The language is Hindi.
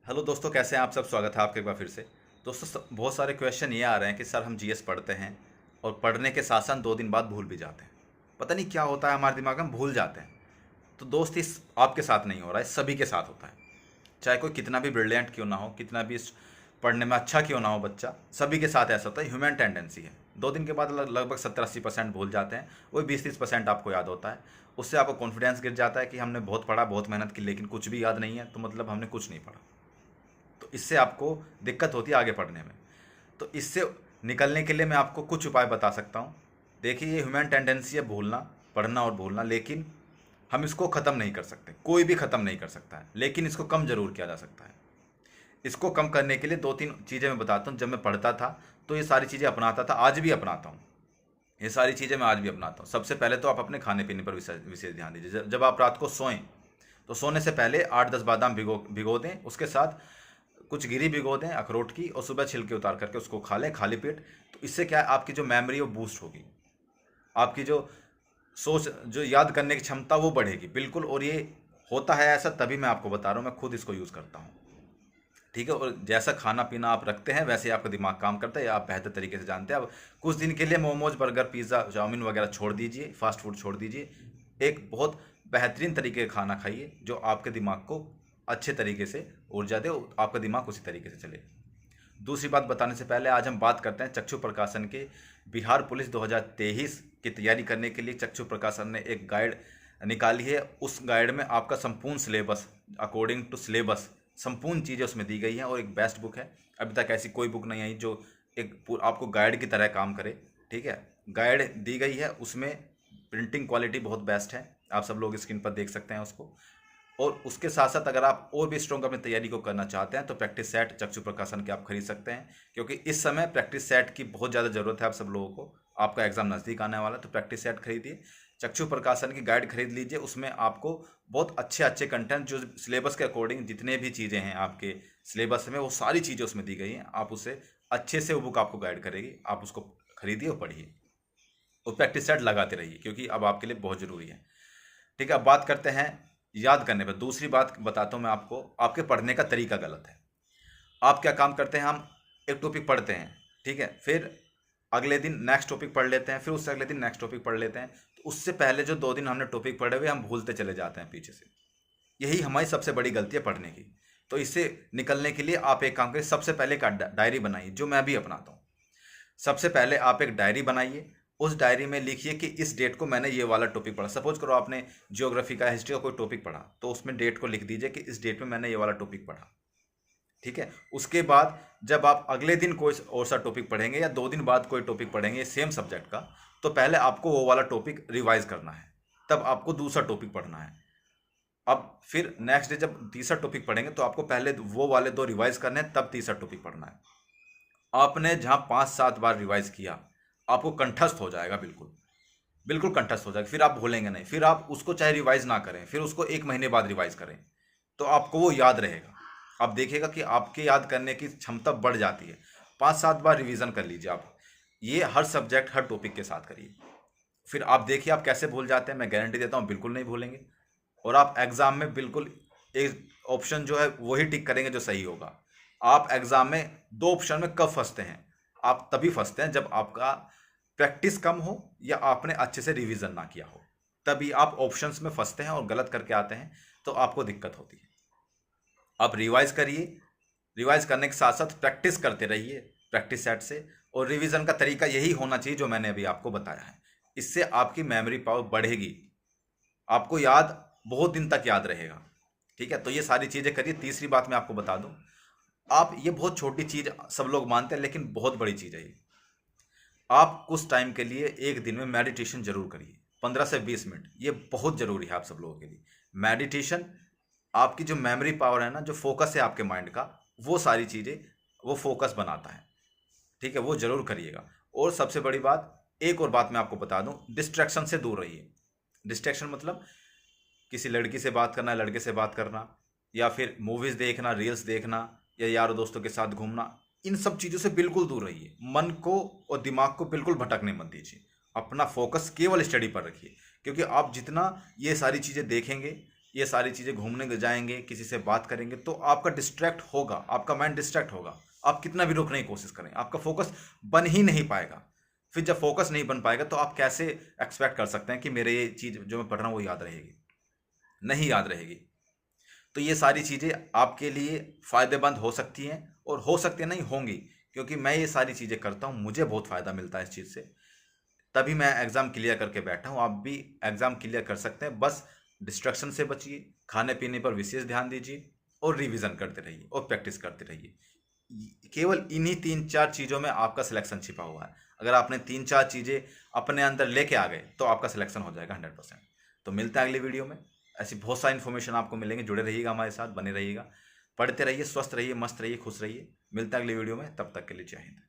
हेलो दोस्तों, कैसे हैं आप सब। स्वागत है आपका एक बार फिर से। दोस्तों बहुत सारे क्वेश्चन ये आ रहे हैं कि सर हम जीएस पढ़ते हैं और पढ़ने के साथ साथ 2 दिन बाद भूल भी जाते हैं। पता नहीं क्या होता है हमारे दिमाग में, भूल जाते हैं। तो दोस्त इस आपके साथ नहीं हो रहा है, सभी के साथ होता है। चाहे कोई कितना भी ब्रिलियंट क्यों ना हो, कितना भी पढ़ने में अच्छा क्यों ना हो बच्चा, सभी के साथ ऐसा होता है। ह्यूमन टेंडेंसी है। 2 दिन के बाद लगभग 70-80% भूल जाते हैं। वही 20-30% आपको याद होता है। उससे आपको कॉन्फिडेंस गिर जाता है कि हमने बहुत पढ़ा, बहुत मेहनत की, लेकिन कुछ भी याद नहीं है, तो मतलब हमने कुछ नहीं पढ़ा। तो इससे आपको दिक्कत होती है आगे पढ़ने में। तो इससे निकलने के लिए मैं आपको कुछ उपाय बता सकता हूँ। देखिए, ये ह्यूमन टेंडेंसी है भूलना, पढ़ना और भूलना, लेकिन हम इसको ख़त्म नहीं कर सकते। कोई भी ख़त्म नहीं कर सकता है, लेकिन इसको कम ज़रूर किया जा सकता है। इसको कम करने के लिए 2-3 चीज़ें मैं बताता हूँ। जब मैं पढ़ता था तो ये सारी चीज़ें अपनाता था, आज भी अपनाता हूँ। ये सारी चीज़ें मैं आज भी अपनाता हूँ। सबसे पहले तो आप अपने खाने पीने पर विशेष विशेष ध्यान दीजिए। जब आप रात को सोएं तो सोने से पहले 8-10 बादाम भिगो भिगो दें, उसके साथ कुछ गिरी भिगो दें अखरोट की, और सुबह छिलके उतार करके उसको खा लें खाली पेट। तो इससे क्या है, आपकी जो मेमोरी है वो बूस्ट होगी, आपकी जो सोच, जो याद करने की क्षमता वो बढ़ेगी बिल्कुल। और ये होता है ऐसा, तभी मैं आपको बता रहा हूँ, मैं खुद इसको यूज़ करता हूँ। ठीक है। और जैसा खाना पीना आप रखते हैं वैसे ही आपका दिमाग काम करता है, या आप बेहतर तरीके से जानते हैं। अब कुछ दिन के लिए मोमोज, बर्गर, पिज़्ज़ा, चाउमीन वगैरह छोड़ दीजिए, फास्ट फूड छोड़ दीजिए। एक बहुत बेहतरीन तरीके का खाना खाइए जो आपके दिमाग को अच्छे तरीके से ऊर्जा दे, और आपका दिमाग उसी तरीके से चले। दूसरी बात बताने से पहले आज हम बात करते हैं चक्षु प्रकाशन के। बिहार पुलिस 2023 की तैयारी करने के लिए चक्षु प्रकाशन ने एक गाइड निकाली है। उस गाइड में आपका संपूर्ण सिलेबस, अकॉर्डिंग टू सिलेबस, संपूर्ण चीज़ें उसमें दी गई हैं, और एक बेस्ट बुक है। अभी तक ऐसी कोई बुक नहीं आई जो आपको गाइड की तरह काम करे। ठीक है। गाइड दी गई है, उसमें प्रिंटिंग क्वालिटी बहुत बेस्ट है, आप सब लोग स्क्रीन पर देख सकते हैं उसको। और उसके साथ साथ अगर आप और भी स्ट्रॉन्ग अपनी तैयारी को करना चाहते हैं तो प्रैक्टिस सेट चक्षु प्रकाशन के आप खरीद सकते हैं, क्योंकि इस समय प्रैक्टिस सेट की बहुत ज़्यादा ज़रूरत है आप सब लोगों को। आपका एग्जाम नज़दीक आने वाला है, तो प्रैक्टिस सेट खरीदिए, चक्षु प्रकाशन की गाइड खरीद लीजिए। उसमें आपको बहुत अच्छे अच्छे कंटेंट, जो सिलेबस के अकॉर्डिंग जितने भी चीज़ें हैं आपके सिलेबस में, वो सारी चीज़ें उसमें दी गई हैं। आप उसे अच्छे से, वो बुक आपको गाइड करेगी, आप उसको खरीदिए और पढ़िए, और प्रैक्टिस सेट लगाते रहिए, क्योंकि अब आपके लिए बहुत ज़रूरी है। ठीक है। अब बात करते हैं याद करने पर। दूसरी बात बताता हूँ मैं आपको, आपके पढ़ने का तरीका गलत है। आप क्या काम करते हैं, हम एक टॉपिक पढ़ते हैं, ठीक है, फिर अगले दिन नेक्स्ट टॉपिक पढ़ लेते हैं, फिर उससे अगले दिन नेक्स्ट टॉपिक पढ़ लेते हैं। तो उससे पहले जो 2 दिन हमने टॉपिक पढ़े हुए हम भूलते चले जाते हैं पीछे से। यही हमारी सबसे बड़ी गलती है पढ़ने की। तो इससे निकलने के लिए आप एक काम करिए, सबसे पहले एक डायरी बनाइए, जो मैं भी अपनाता हूँ। सबसे पहले आप एक डायरी बनाइए, उस डायरी में लिखिए कि इस डेट को मैंने ये वाला टॉपिक पढ़ा। सपोज करो आपने जियोग्राफी का, हिस्ट्री का कोई टॉपिक पढ़ा, तो उसमें डेट को लिख दीजिए कि इस डेट में मैंने ये वाला टॉपिक पढ़ा। ठीक है। उसके बाद जब आप अगले दिन कोई और सा टॉपिक पढ़ेंगे, या 2 दिन बाद कोई टॉपिक पढ़ेंगे सेम सब्जेक्ट का, तो पहले आपको वो वाला टॉपिक रिवाइज करना है, तब आपको दूसरा टॉपिक पढ़ना है। अब फिर नेक्स्ट डे जब तीसरा टॉपिक पढ़ेंगे तो आपको पहले वो वाले 2 रिवाइज करने हैं, तब तीसरा टॉपिक पढ़ना है। आपने जहाँ 5-7 बार रिवाइज किया, आपको कंठस्थ हो जाएगा, बिल्कुल बिल्कुल कंठस्थ हो जाएगा। फिर आप भूलेंगे नहीं। फिर आप उसको चाहे रिवाइज ना करें, फिर उसको 1 महीने बाद रिवाइज करें, तो आपको वो याद रहेगा। आप देखिएगा कि आपके याद करने की क्षमता बढ़ जाती है। 5-7 बार रिवीजन कर लीजिए आप। ये हर सब्जेक्ट, हर टॉपिक के साथ करिए। फिर आप देखिए आप कैसे भूल जाते हैं। मैं गारंटी देता हूँ बिल्कुल नहीं भूलेंगे, और आप एग्जाम में बिल्कुल एक ऑप्शन जो है वही टिक करेंगे जो सही होगा। आप एग्जाम में 2 ऑप्शन में कब फंसते हैं, आप तभी फंसते हैं जब आपका प्रैक्टिस कम हो, या आपने अच्छे से रिवीजन ना किया हो, तभी आप ऑप्शंस में फंसते हैं और गलत करके आते हैं, तो आपको दिक्कत होती है। आप रिवाइज करिए, रिवाइज करने के साथ साथ प्रैक्टिस करते रहिए प्रैक्टिस सेट से। और रिवीजन का तरीका यही होना चाहिए जो मैंने अभी आपको बताया है। इससे आपकी मेमोरी पावर बढ़ेगी, आपको याद बहुत दिन तक याद रहेगा। ठीक है। तो ये सारी चीज़ें करिए। तीसरी बात मैं आपको बता दूं, आप, ये बहुत छोटी चीज़ सब लोग मानते हैं, लेकिन बहुत बड़ी चीज़ है ये। आप कुछ टाइम के लिए एक दिन में मेडिटेशन जरूर करिए, 15 से 20 मिनट। ये बहुत ज़रूरी है आप सब लोगों के लिए। मेडिटेशन आपकी जो मेमोरी पावर है ना, जो फोकस है आपके माइंड का, वो सारी चीज़ें, वो फोकस बनाता है। ठीक है। वो जरूर करिएगा। और सबसे बड़ी बात, एक और बात मैं आपको बता दूं, डिस्ट्रैक्शन से दूर रहिए। डिस्ट्रैक्शन मतलब किसी लड़की से बात करना, लड़के से बात करना, या फिर मूवीज़ देखना, रील्स देखना, या यारों दोस्तों के साथ घूमना, इन सब चीज़ों से बिल्कुल दूर रहिए। मन को और दिमाग को बिल्कुल भटकने मत दीजिए। अपना फोकस केवल स्टडी पर रखिए, क्योंकि आप जितना ये सारी चीज़ें देखेंगे ये सारी चीज़ें घूमने जाएंगे, किसी से बात करेंगे, तो आपका डिस्ट्रैक्ट होगा, आपका माइंड डिस्ट्रैक्ट होगा। आप कितना भी रोकने की कोशिश करें, आपका फोकस बन ही नहीं पाएगा। फिर जब फोकस नहीं बन पाएगा तो आप कैसे एक्सपेक्ट कर सकते हैं कि मेरे ये चीज़ जो मैं पढ़ रहा हूँ वो याद रहेगी? नहीं याद रहेगी। तो ये सारी चीज़ें आपके लिए फ़ायदेमंद हो सकती हैं और हो सकती हैं नहीं होंगी, क्योंकि मैं ये सारी चीज़ें करता हूँ, मुझे बहुत फ़ायदा मिलता है इस चीज़ से, तभी मैं एग्ज़ाम क्लियर करके बैठा हूँ। आप भी एग्ज़ाम क्लियर कर सकते हैं, बस डिस्ट्रैक्शन से बचिए, खाने पीने पर विशेष ध्यान दीजिए और रिवीजन करते रहिए और प्रैक्टिस करते रहिए। केवल इन्हीं 3-4 चीज़ों में आपका सिलेक्शन छिपा हुआ है। अगर आपने 3-4 चीज़ें अपने अंदर लेके आ गए तो आपका सिलेक्शन हो जाएगा 100%। तो मिलते हैं अगली वीडियो में। ऐसी बहुत सारी इन्फॉर्मेशन आपको मिलेंगे, जुड़े रहिएगा हमारे साथ, बने रहिएगा, पढ़ते रहिए, स्वस्थ रहिए, मस्त रहिए, खुश रहिए। मिलते हैं अगली वीडियो में, तब तक के लिए जय हिंद।